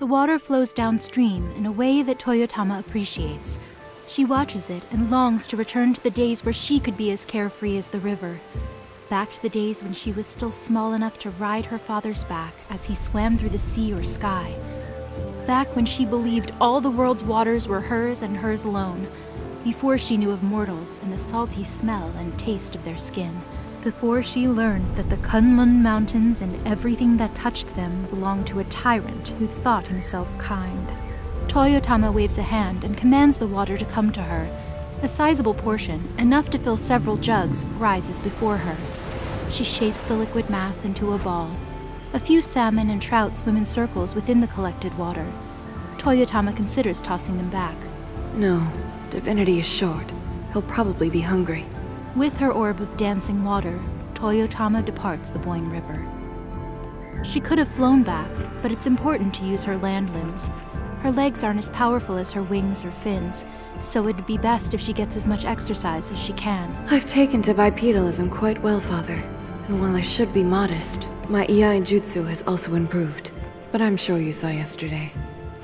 The water flows downstream in a way that Toyotama appreciates. She watches it and longs to return to the days where she could be as carefree as the river. Back to the days when she was still small enough to ride her father's back as he swam through the sea or sky. Back when she believed all the world's waters were hers and hers alone, before she knew of mortals and the salty smell and taste of their skin, before she learned that the Kunlun Mountains and everything that touched them belonged to a tyrant who thought himself kind. Toyotama waves a hand and commands the water to come to her. A sizable portion, enough to fill several jugs, rises before her. She shapes the liquid mass into a ball. A few salmon and trout swim in circles within the collected water. Toyotama considers tossing them back. No, divinity is short. He'll probably be hungry. With her orb of dancing water, Toyotama departs the Boyne River. She could have flown back, but it's important to use her land limbs. Her legs aren't as powerful as her wings or fins, so it'd be best if she gets as much exercise as she can. I've taken to bipedalism quite well, Father. And while I should be modest, my Iai Jutsu has also improved. But I'm sure you saw yesterday.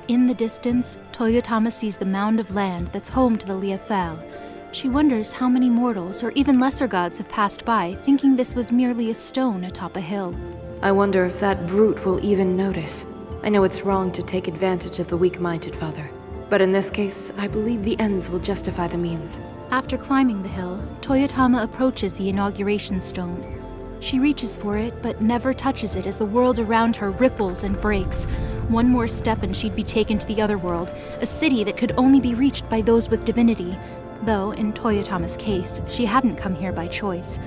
In the distance, Toyotama sees the mound of land that's home to the Liafel. She wonders how many mortals or even lesser gods have passed by, thinking this was merely a stone atop a hill. I wonder if that brute will even notice. I know it's wrong to take advantage of the weak-minded, Father. But in this case, I believe the ends will justify the means. After climbing the hill, Toyotama approaches the inauguration stone. She reaches for it, but never touches it as the world around her ripples and breaks. One more step and she'd be taken to the other world, a city that could only be reached by those with divinity. Though, in Toyotama's case, she hadn't come here by choice.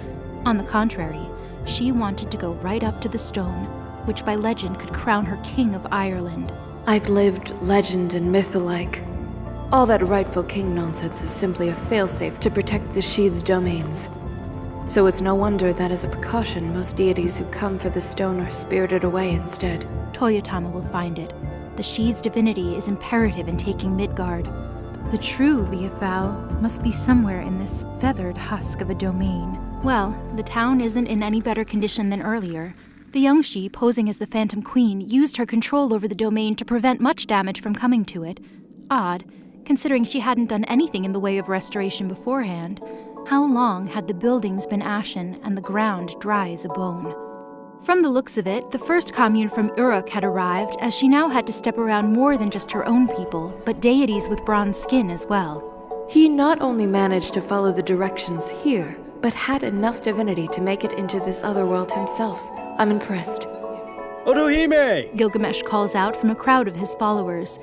On the contrary, she wanted to go right up to the stone, which by legend could crown her king of Ireland. I've lived legend and myth alike. All that rightful king nonsense is simply a failsafe to protect the Sheath's domains. So it's no wonder that as a precaution, most deities who come for the stone are spirited away instead. Toyotama will find it. The Sheath's divinity is imperative in taking Midgard. The true Liafel must be somewhere in this feathered husk of a domain. Well, the town isn't in any better condition than earlier. The young Shi, posing as the Phantom Queen, used her control over the domain to prevent much damage from coming to it. Odd, considering she hadn't done anything in the way of restoration beforehand. How long had the buildings been ashen and the ground dry as a bone? From the looks of it, the first commune from Uruk had arrived, as she now had to step around more than just her own people, but deities with bronze skin as well. He not only managed to follow the directions here, but had enough divinity to make it into this other world himself. I'm impressed. Otohime! Gilgamesh calls out from a crowd of his followers.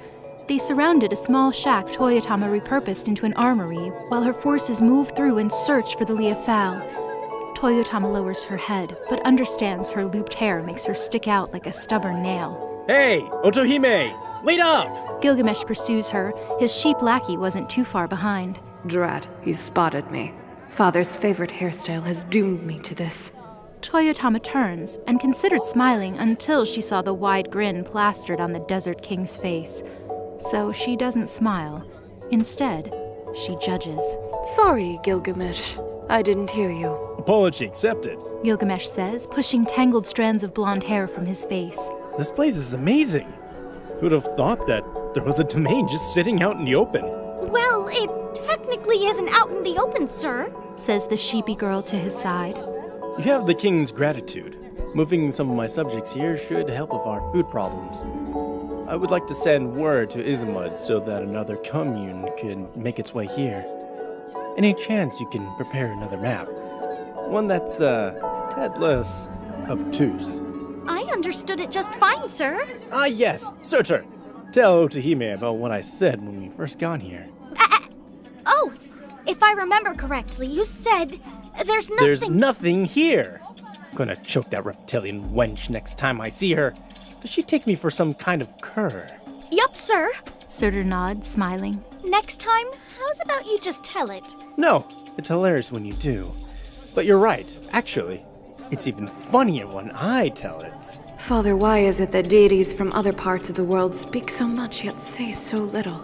They surrounded a small shack Toyotama repurposed into an armory, while her forces move through and search for the Liafel. Toyotama lowers her head, but understands her looped hair makes her stick out like a stubborn nail. Hey, Otohime! Wait up! Gilgamesh pursues her. His sheep lackey wasn't too far behind. Drat, he's spotted me. Father's favorite hairstyle has doomed me to this. Toyotama turns and considered smiling until she saw the wide grin plastered on the Desert King's face. So she doesn't smile. Instead, she judges. Sorry, Gilgamesh. I didn't hear you. Apology accepted. Gilgamesh says, pushing tangled strands of blonde hair from his face. This place is amazing. Who'd have thought that there was a domain just sitting out in the open? Well, it technically isn't out in the open, sir, says the sheepy girl to his side. You have the king's gratitude. Moving some of my subjects here should help with our food problems. I would like to send word to Izamud so that another commune can make its way here. Any chance you can prepare another map? One that's a tad less obtuse. I understood it just fine, sir. Ah yes, searcher! Tell Otohime about what I said when we first got here. Oh, if I remember correctly, you said there's nothing... There's nothing here! Gonna choke that reptilian wench next time I see her. Does she take me for some kind of cur? Yup, sir. Surtur nods, smiling. Next time, how's about you just tell it? No, it's hilarious when you do. But you're right, actually. It's even funnier when I tell it. Father, why is it that deities from other parts of the world speak so much yet say so little?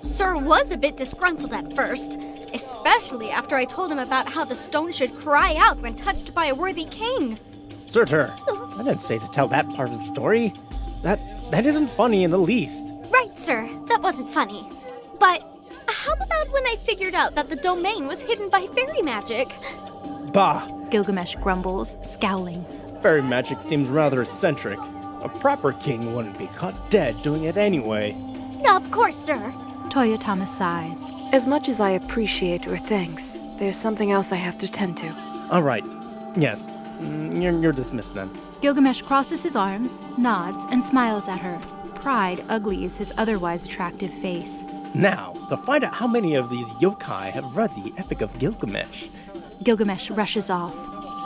Sir was a bit disgruntled at first, especially after I told him about how the stone should cry out when touched by a worthy king. Surtur, I didn't say to tell that part of the story. That That isn't funny in the least. Right, sir. That wasn't funny. But how about when I figured out that the domain was hidden by fairy magic? Bah! Gilgamesh grumbles, scowling. Fairy magic seems rather eccentric. A proper king wouldn't be caught dead doing it anyway. Of course, sir. Toyotama sighs. As much as I appreciate your thanks, there's something else I have to tend to. All right. Yes. You're dismissed then. Gilgamesh crosses his arms, nods, and smiles at her. Pride uglies his otherwise attractive face. Now, to find out how many of these yokai have read the Epic of Gilgamesh. Gilgamesh rushes off.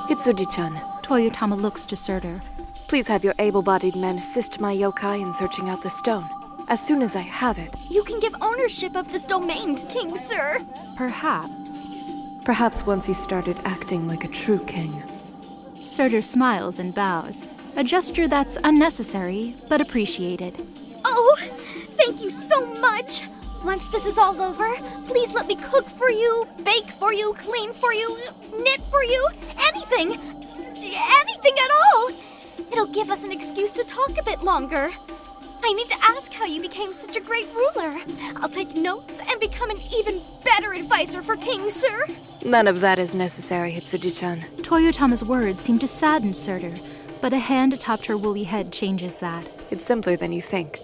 Hitsuji-chan, Toyotama looks to Surtur. please have your able-bodied men assist my yokai in searching out the stone. As soon as I have it, You can give ownership of this domain to King Sir. Perhaps. perhaps once he started acting like a true king. Surtur smiles and bows, a gesture that's unnecessary but appreciated. Oh, thank you so much. Once this is all over, please let me cook for you, bake for you, clean for you, knit for you, anything. Anything at all. It'll give us an excuse to talk a bit longer. I need to ask how you became such a great ruler. I'll take notes and become an even better advisor for King Sir. None of that is necessary, Hitsuji-chan. Toyotama's words seem to sadden Surtur, but a hand atop her woolly head changes that. It's simpler than you think.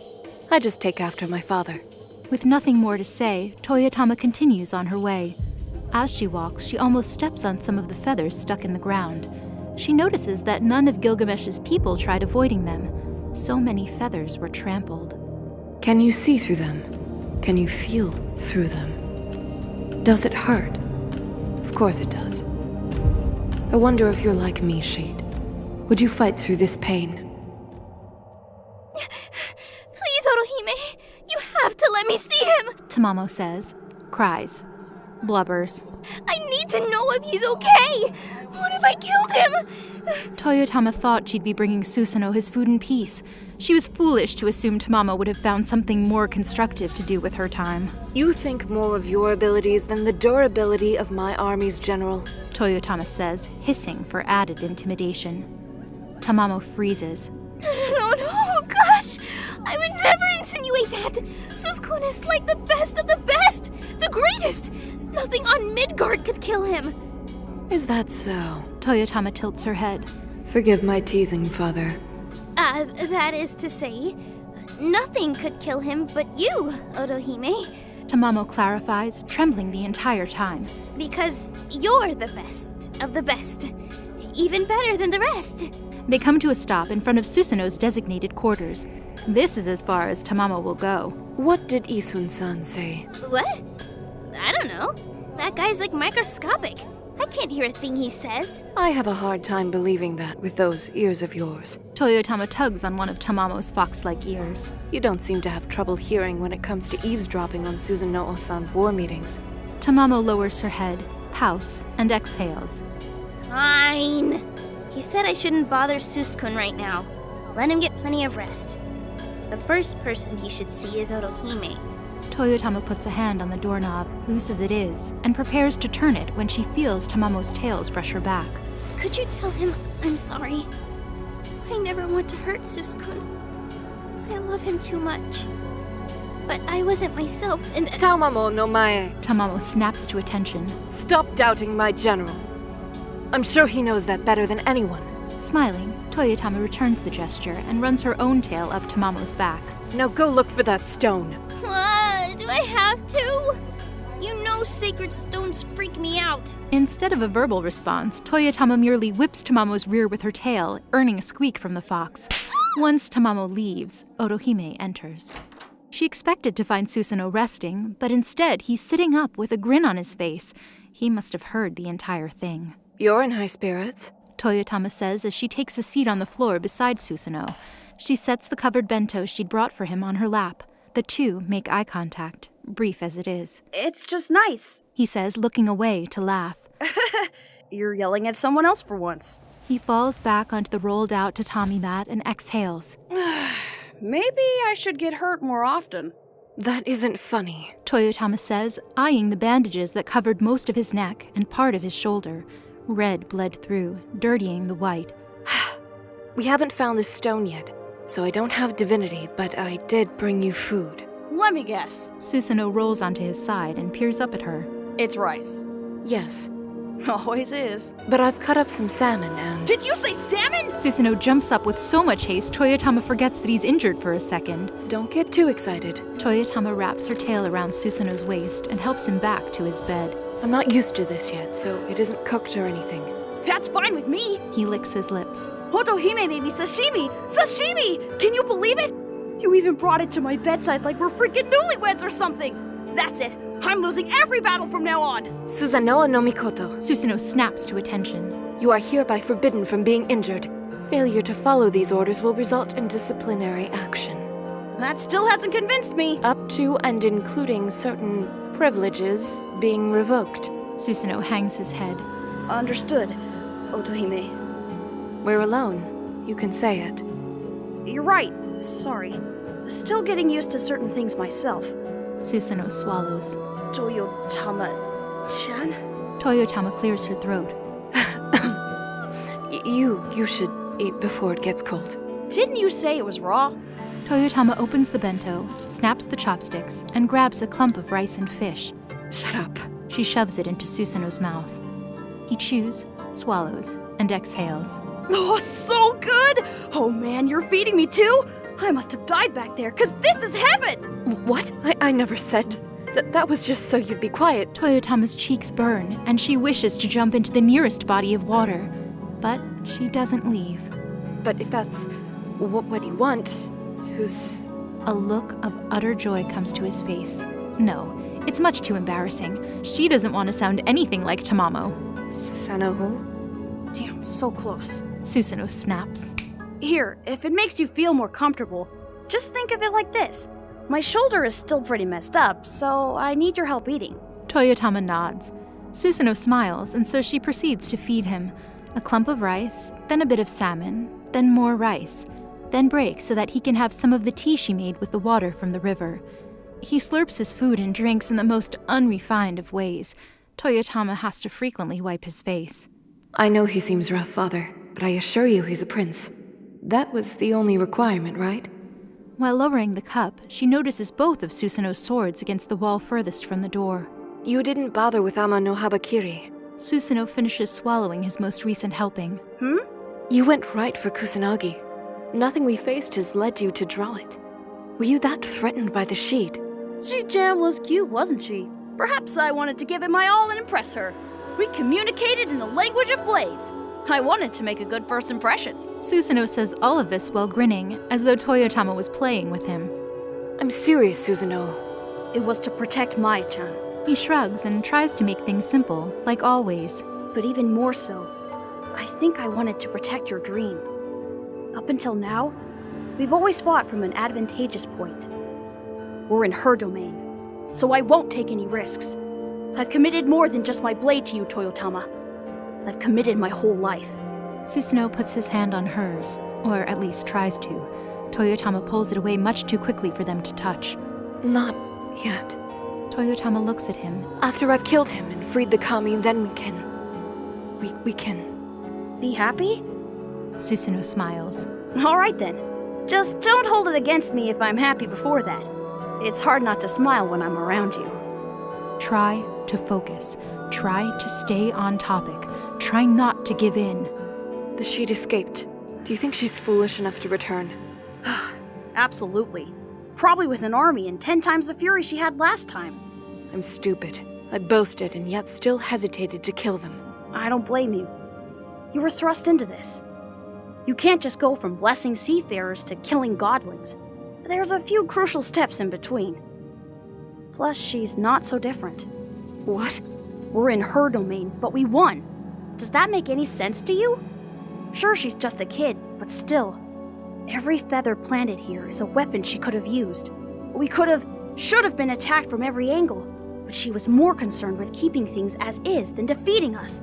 I just take after my father. With nothing more to say, Toyotama continues on her way. As she walks, she almost steps on some of the feathers stuck in the ground. She notices that none of Gilgamesh's people tried avoiding them. So many feathers were trampled. Can you see through them? Can you feel through them? Does it hurt? Of course it does. I wonder if you're like me, Sheet. Would you fight through this pain? Please, Otohime, you have to let me see him. Tamamo says, cries, blubbers. I need to know if he's okay. What if I killed him? Toyotama thought she'd be bringing Susanoo his food in peace. She was foolish to assume Tamamo would have found something more constructive to do with her time. You think more of your abilities than the durability of my army's general. Toyotama says, hissing for added intimidation. Tamamo freezes. No, gosh! I would never insinuate that! Suskun is like the best of the best! The greatest! Nothing on Midgard could kill him! Is that so? Toyotama tilts her head. Forgive my teasing, father. That is to say, nothing could kill him but you, Otohime. Tamamo clarifies, trembling the entire time. Because you're the best of the best. Even better than the rest. They come to a stop in front of Susanoo's designated quarters. This is as far as Tamamo will go. What did Isun-san say? What? I don't know. That guy's like microscopic. I can't hear a thing he says. I have a hard time believing that with those ears of yours. Toyotama tugs on one of Tamamo's fox-like ears. You don't seem to have trouble hearing when it comes to eavesdropping on Susanoo-san's war meetings. Tamamo lowers her head, pouts, and exhales. Fine. He said I shouldn't bother Suskun right now. Let him get plenty of rest. The first person he should see is Otohime. Toyotama puts a hand on the doorknob, loose as it is, and prepares to turn it when she feels Tamamo's tails brush her back. Could you tell him I'm sorry? I never want to hurt Suskun. I love him too much. But I wasn't myself, and Tamamo no mae. Tamamo snaps to attention. Stop doubting my general. I'm sure he knows that better than anyone. Smiling, Toyotama returns the gesture and runs her own tail up Tamamo's back. Now go look for that stone. do I have to? You know sacred stones freak me out. Instead of a verbal response, Toyotama merely whips Tamamo's rear with her tail, earning a squeak from the fox. Once Tamamo leaves, Otohime enters. She expected to find Susanoo resting, but instead he's sitting up with a grin on his face. He must have heard the entire thing. You're in high spirits. Toyotama says as she takes a seat on the floor beside Susanoo. She sets the covered bento she'd brought for him on her lap. The two make eye contact, brief as it is. It's just nice. He says, looking away to laugh. You're yelling at someone else for once. He falls back onto the rolled-out tatami mat and exhales. Maybe I should get hurt more often. That isn't funny. Toyotama says, eyeing the bandages that covered most of his neck and part of his shoulder. Red bled through, dirtying the white. We haven't found this stone yet. So I don't have divinity, but I did bring you food. Let me guess. Susanoo rolls onto his side and peers up at her. It's rice. Yes, Always is. but I've cut up some salmon and... Did you say salmon? Susanoo jumps up with so much haste, Toyotama forgets that he's injured for a second. Don't get too excited. Toyotama wraps her tail around Susanoo's waist and helps him back to his bed. I'm not used to this yet, so it isn't cooked or anything. That's fine with me. He licks his lips. Otohime baby sashimi! Sashimi! Can you believe it? You even brought it to my bedside like we're freaking newlyweds or something. That's it. I'm losing every battle from now on. Suzanoa no Mikoto, Susanoo snaps to attention. you are hereby forbidden from being injured. Failure to follow these orders will result in disciplinary action. That still hasn't convinced me. Up to and including certain privileges being revoked. Susanoo hangs his head. Understood, Otohime. We're alone. You can say it. You're right. Sorry. Still getting used to certain things myself. Susanoo swallows. Toyotama-chan? Toyotama clears her throat. You should eat before it gets cold. Didn't you say it was raw? Toyotama opens the bento, snaps the chopsticks, and grabs a clump of rice and fish. Shut up. She shoves it into Susanoo's mouth. He chews, swallows, and exhales. Oh, so good! Oh man, you're feeding me too? I must have died back there, cause this is heaven! What? I never said... That was just so you'd be quiet. Toyotama's cheeks burn, and she wishes to jump into the nearest body of water. But she doesn't leave. But if that's what you want, Sus... A look of utter joy comes to his face. No, it's much too embarrassing. She doesn't want to sound anything like Tamamo. Susanoho? Damn, so close. Susanoo snaps. Here, if it makes you feel more comfortable, just think of it like this. My shoulder is still pretty messed up, so I need your help eating. Toyotama nods. Susanoo smiles, and so she proceeds to feed him. A clump of rice, then a bit of salmon, then more rice, then breaks so that he can have some of the tea she made with the water from the river. He slurps his food and drinks in the most unrefined of ways. Toyotama has to frequently wipe his face. I know he seems rough, father, but I assure you he's a prince. That was the only requirement, right? While lowering the cup, she notices both of Susanoo's swords against the wall furthest from the door. You didn't bother with Ama no Habakiri. Susanoo finishes swallowing his most recent helping. You went right for Kusanagi. Nothing we faced has led you to draw it. Were you that threatened by the sheet? She-chan was cute, wasn't she? Perhaps I wanted to give it my all and impress her. We communicated in the language of blades. I wanted to make a good first impression. Susanoo says all of this while grinning, as though Toyotama was playing with him. I'm serious, Susanoo. It was to protect Mai-chan. He shrugs and tries to make things simple, like always. But even more so, I think I wanted to protect your dream. Up until now, we've always fought from an advantageous point. We're in her domain, so I won't take any risks. I've committed more than just my blade to you, Toyotama. I've committed my whole life. Susanoo puts his hand on hers, or at least tries to. Toyotama pulls it away much too quickly for them to touch. Not yet. Toyotama looks at him. After I've killed him and freed the kami, then we can... We can... Be happy? Susanoo smiles. All right then. Just don't hold it against me if I'm happy before that. It's hard not to smile when I'm around you. Try to focus. Try to stay on topic. Try not to give in. The sheet escaped. Do you think she's foolish enough to return? Absolutely. Probably with an army and 10 times the fury she had last time. I'm stupid. I boasted and yet still hesitated to kill them. I don't blame you. You were thrust into this. You can't just go from blessing seafarers to killing godlings. There's a few crucial steps in between. Plus, she's not so different. What? We're in her domain, but we won. Does that make any sense to you? Sure, she's just a kid, but still. Every feather planted here is a weapon she could have used. We should have been attacked from every angle, but she was more concerned with keeping things as is than defeating us.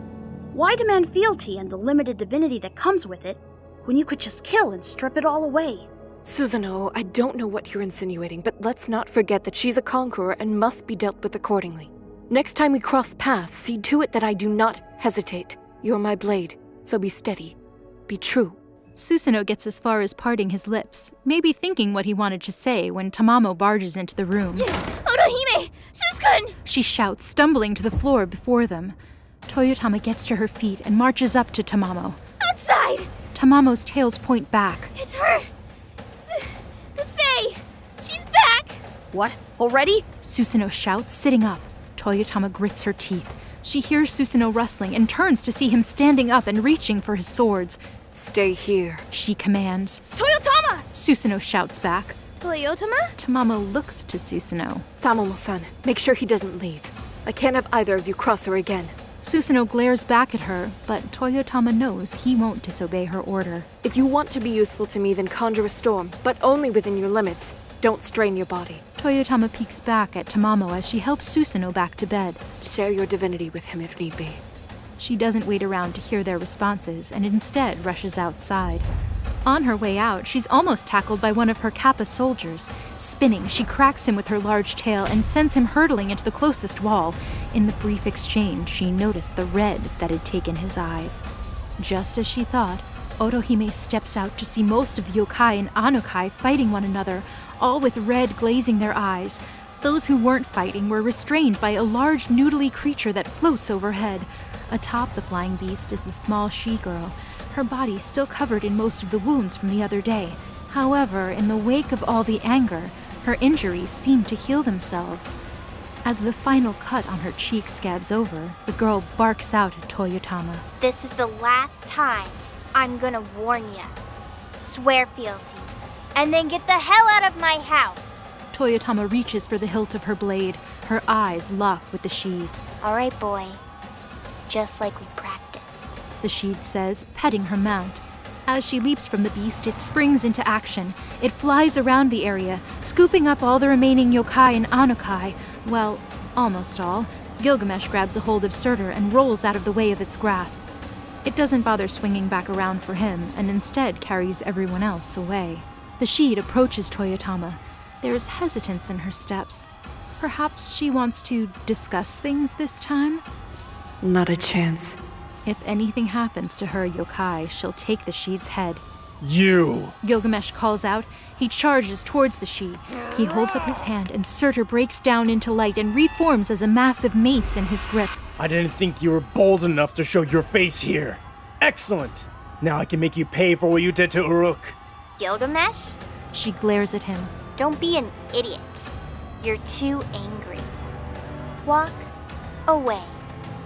Why demand fealty and the limited divinity that comes with it, when you could just kill and strip it all away? Susanoo, I don't know what you're insinuating, but let's not forget that she's a conqueror and must be dealt with accordingly. Next time we cross paths, see to it that I do not hesitate. You're my blade, so be steady. Be true. Susanoo gets as far as parting his lips, maybe thinking what he wanted to say when Tamamo barges into the room. Otohime! Suskun! She shouts, stumbling to the floor before them. Toyotama gets to her feet and marches up to Tamamo. Outside! Tamamo's tails point back. It's her! The Fae! She's back! What? Already? Susanoo shouts, sitting up. Toyotama grits her teeth. She hears Susanoo rustling and turns to see him standing up and reaching for his swords. Stay here. She commands. Toyotama! Susanoo shouts back. Toyotama? Tamamo looks to Susanoo. Tamamo-san, make sure he doesn't leave. I can't have either of you cross her again. Susanoo glares back at her, but Toyotama knows he won't disobey her order. If you want to be useful to me, then conjure a storm, but only within your limits. Don't strain your body. Toyotama peeks back at Tamamo as she helps Susanoo back to bed. Share your divinity with him if need be. She doesn't wait around to hear their responses and instead rushes outside. On her way out, she's almost tackled by one of her Kappa soldiers. Spinning, she cracks him with her large tail and sends him hurtling into the closest wall. In the brief exchange, she noticed the red that had taken his eyes. Just as she thought, Otohime steps out to see most of the yokai and anokai fighting one another, all with red glazing their eyes. Those who weren't fighting were restrained by a large noodly creature that floats overhead. Atop the flying beast is the small she-girl, her body still covered in most of the wounds from the other day. However, in the wake of all the anger, her injuries seem to heal themselves. As the final cut on her cheek scabs over, the girl barks out at Toyotama. This is the last time I'm gonna warn ya. Swear fealty, and then get the hell out of my house. Toyotama reaches for the hilt of her blade, her eyes lock with the sheath. All right, boy. Just like we practiced. The sheath says, petting her mount. As she leaps from the beast, it springs into action. It flies around the area, scooping up all the remaining yokai and anokai. Well, almost all. Gilgamesh grabs a hold of Surtur and rolls out of the way of its grasp. It doesn't bother swinging back around for him, and instead carries everyone else away. The Sheed approaches Toyotama. There's hesitance in her steps. Perhaps she wants to discuss things this time? Not a chance. If anything happens to her yokai, she'll take the Sheed's head. You! Gilgamesh calls out. He charges towards the Sheed. He holds up his hand, and Surtur breaks down into light and reforms as a massive mace in his grip. I didn't think you were bold enough to show your face here. Excellent! Now I can make you pay for what you did to Uruk. Gilgamesh? She glares at him. Don't be an idiot. You're too angry. Walk away.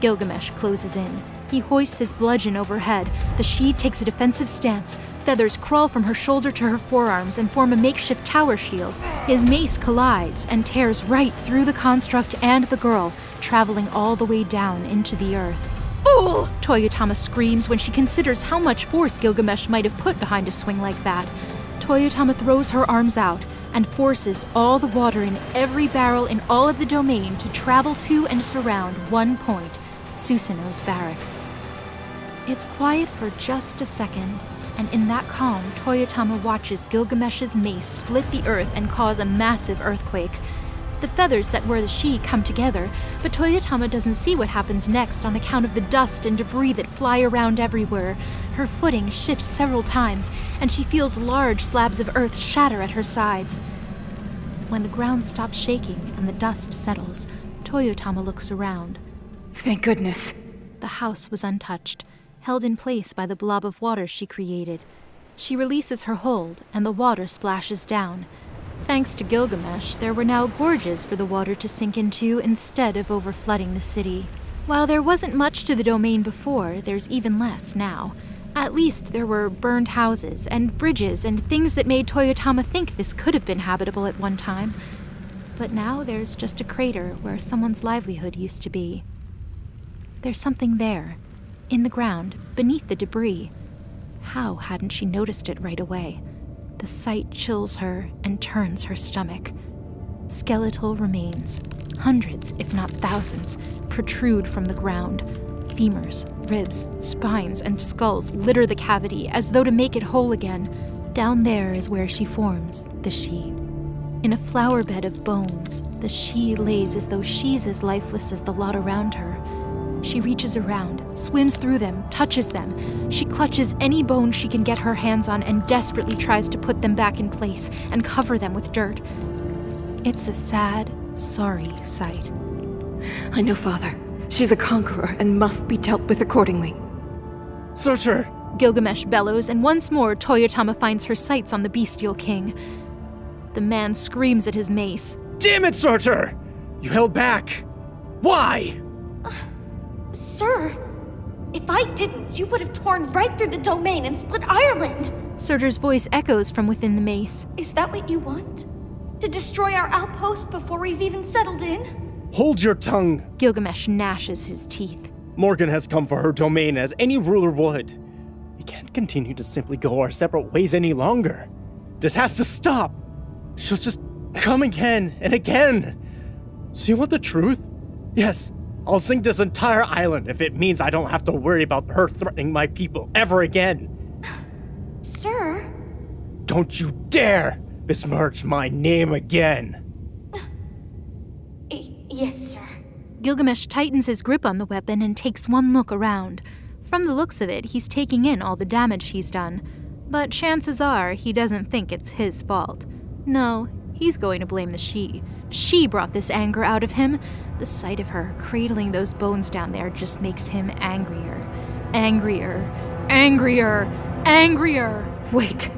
Gilgamesh closes in. He hoists his bludgeon overhead. The Sheed takes a defensive stance. Feathers crawl from her shoulder to her forearms and form a makeshift tower shield. His mace collides and tears right through the construct and the girl, traveling all the way down into the earth. Fool! Toyotama screams when she considers how much force Gilgamesh might have put behind a swing like that. Toyotama throws her arms out and forces all the water in every barrel in all of the domain to travel to and surround one point, Susanoo's barrack. It's quiet for just a second, and in that calm, Toyotama watches Gilgamesh's mace split the earth and cause a massive earthquake. The feathers that were the She come together, but Toyotama doesn't see what happens next on account of the dust and debris that fly around everywhere. Her footing shifts several times, and she feels large slabs of earth shatter at her sides. When the ground stops shaking and the dust settles, Toyotama looks around. Thank goodness. The house was untouched, held in place by the blob of water she created. She releases her hold, and the water splashes down. Thanks to Gilgamesh, there were now gorges for the water to sink into instead of overflooding the city. While there wasn't much to the domain before, there's even less now. At least there were burned houses and bridges and things that made Toyotama think this could have been habitable at one time. But now there's just a crater where someone's livelihood used to be. There's something there, in the ground, beneath the debris. How hadn't she noticed it right away? The sight chills her and turns her stomach. Skeletal remains, hundreds, if not thousands, protrude from the ground. Femurs, ribs, spines, and skulls litter the cavity as though to make it whole again. Down there is where she forms, the She. In a flower bed of bones, the She lays as though she's as lifeless as the lot around her. She reaches around, swims through them, touches them. She clutches any bone she can get her hands on and desperately tries to put them back in place and cover them with dirt. It's a sad, sorry sight. I know, Father. She's a conqueror and must be dealt with accordingly. Search her! Gilgamesh bellows, and once more Toyotama finds her sights on the bestial king. The man screams at his mace. Damn it, Surtur! You held back! Why? Sir, if I didn't, you would have torn right through the domain and split Ireland. Surtur's voice echoes from within the mace. Is that what you want? To destroy our outpost before we've even settled in? Hold your tongue! Gilgamesh gnashes his teeth. Morgan has come for her domain as any ruler would. We can't continue to simply go our separate ways any longer. This has to stop! She'll just come again and again! So you want the truth? Yes, I'll sink this entire island if it means I don't have to worry about her threatening my people ever again. Sir? Don't you dare besmirch my name again! Yes, sir. Gilgamesh tightens his grip on the weapon and takes one look around. From the looks of it, he's taking in all the damage he's done. But chances are he doesn't think it's his fault. No, he's going to blame the she. She brought this anger out of him. The sight of her cradling those bones down there just makes him angrier. Angrier. Angrier. Angrier. Wait.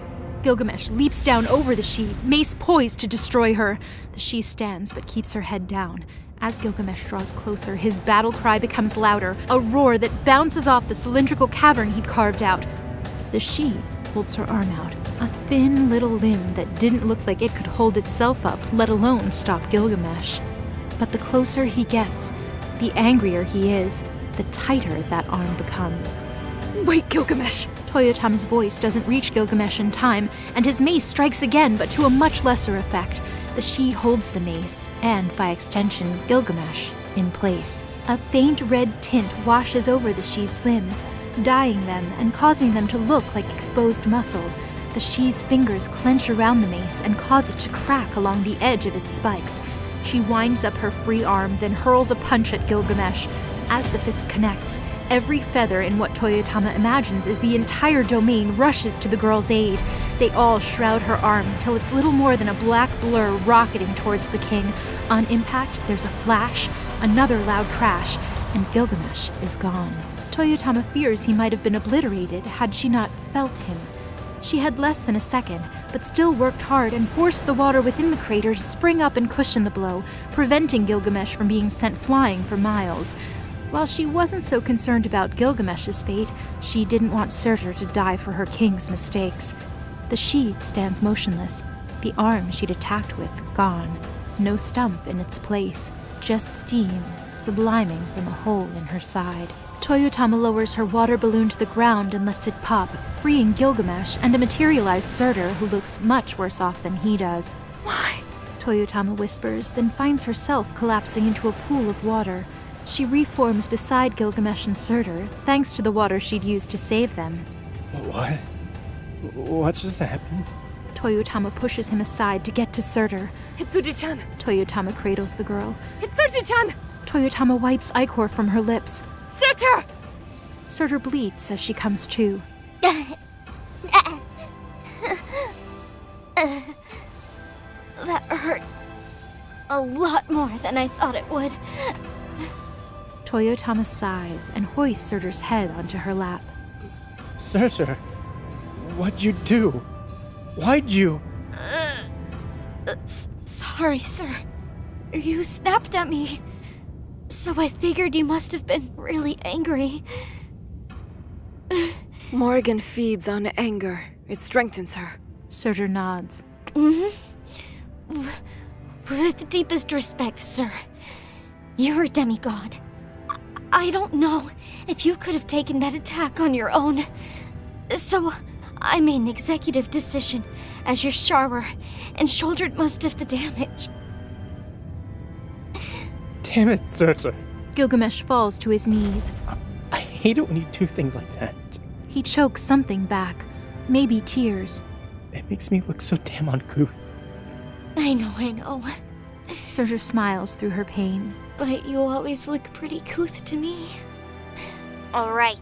Gilgamesh leaps down over the she, mace poised to destroy her. The she stands but keeps her head down. As Gilgamesh draws closer, his battle cry becomes louder, a roar that bounces off the cylindrical cavern he'd carved out. The she holds her arm out, a thin little limb that didn't look like it could hold itself up, let alone stop Gilgamesh. But the closer he gets, the angrier he is, the tighter that arm becomes. Wait, Gilgamesh! Toyotama's voice doesn't reach Gilgamesh in time, and his mace strikes again, but to a much lesser effect. The she holds the mace, and, by extension, Gilgamesh, in place. A faint red tint washes over the she's limbs, dyeing them and causing them to look like exposed muscle. The she's fingers clench around the mace and cause it to crack along the edge of its spikes. She winds up her free arm, then hurls a punch at Gilgamesh. As the fist connects, every feather in what Toyotama imagines is the entire domain rushes to the girl's aid. They all shroud her arm till it's little more than a black blur rocketing towards the king. On impact, there's a flash, another loud crash, and Gilgamesh is gone. Toyotama fears he might have been obliterated had she not felt him. She had less than a second, but still worked hard and forced the water within the crater to spring up and cushion the blow, preventing Gilgamesh from being sent flying for miles. While she wasn't so concerned about Gilgamesh's fate, she didn't want Surtur to die for her king's mistakes. The she stands motionless, the arm she'd attacked with gone, no stump in its place, just steam subliming from a hole in her side. Toyotama lowers her water balloon to the ground and lets it pop, freeing Gilgamesh and a materialized Surtur who looks much worse off than he does. Why? Toyotama whispers, then finds herself collapsing into a pool of water. She reforms beside Gilgamesh and Surtur, thanks to the water she'd used to save them. What? What just happened? Toyotama pushes him aside to get to Surtur. Hitsuji-chan! Toyotama cradles the girl. Hitsuji-chan! Toyotama wipes ichor from her lips. Surtur! Surtur bleats as she comes to. That hurt a lot more than I thought it would. Toyotama sighs and hoists Surtur's head onto her lap. Surtur, what'd you do? Why'd you? Sorry, sir. You snapped at me, so I figured you must have been really angry. Morgan feeds on anger. It strengthens her. Surtur nods. Mm-hmm. With deepest respect, sir. You're a demigod. I don't know if you could have taken that attack on your own. So, I made an executive decision as your Sharer and shouldered most of the damage. Damn it, Surtur. Gilgamesh falls to his knees. I hate it when you do things like that. He chokes something back, maybe tears. It makes me look so damn uncouth. I know. Surtur smiles through her pain. But you always look pretty couth to me. All right.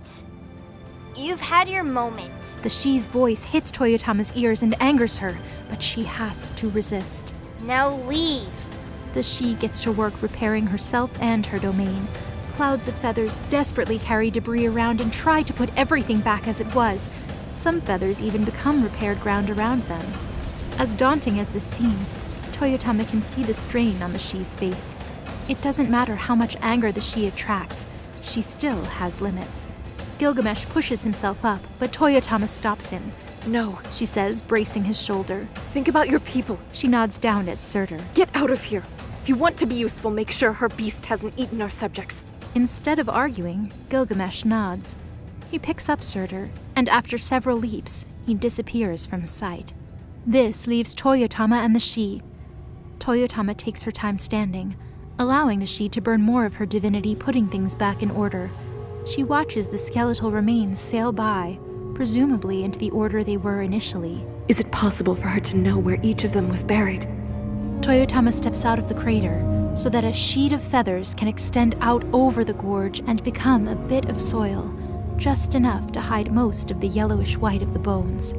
You've had your moment. The she's voice hits Toyotama's ears and angers her, but she has to resist. Now leave. The she gets to work repairing herself and her domain. Clouds of feathers desperately carry debris around and try to put everything back as it was. Some feathers even become repaired ground around them. As daunting as this seems, Toyotama can see the strain on the she's face. It doesn't matter how much anger the she attracts, she still has limits. Gilgamesh pushes himself up, but Toyotama stops him. No. She says, bracing his shoulder. Think about your people. She nods down at Surtur. Get out of here. If you want to be useful, make sure her beast hasn't eaten our subjects. Instead of arguing, Gilgamesh nods. He picks up Surtur, and after several leaps, he disappears from sight. This leaves Toyotama and the she. Toyotama takes her time standing, allowing the she to burn more of her divinity, putting things back in order. She watches the skeletal remains sail by, presumably into the order they were initially. Is it possible for her to know where each of them was buried? Toyotama steps out of the crater so that a sheet of feathers can extend out over the gorge and become a bit of soil, just enough to hide most of the yellowish white of the bones.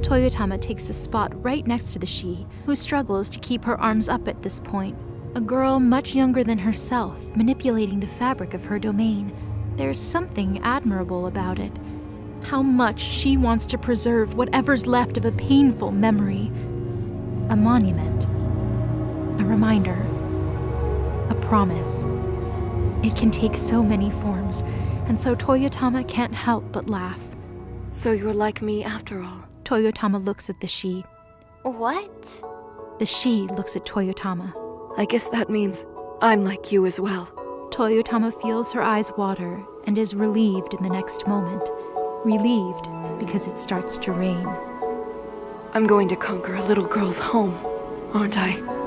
Toyotama takes a spot right next to the she, who struggles to keep her arms up at this point. A girl much younger than herself, manipulating the fabric of her domain. There's something admirable about it. How much she wants to preserve whatever's left of a painful memory. A monument. A reminder. A promise. It can take so many forms, and so Toyotama can't help but laugh. So you're like me after all. Toyotama looks at the she. What? The she looks at Toyotama. I guess that means I'm like you as well. Toyotama feels her eyes water and is relieved in the next moment. Relieved because it starts to rain. I'm going to conquer a little girl's home, aren't I?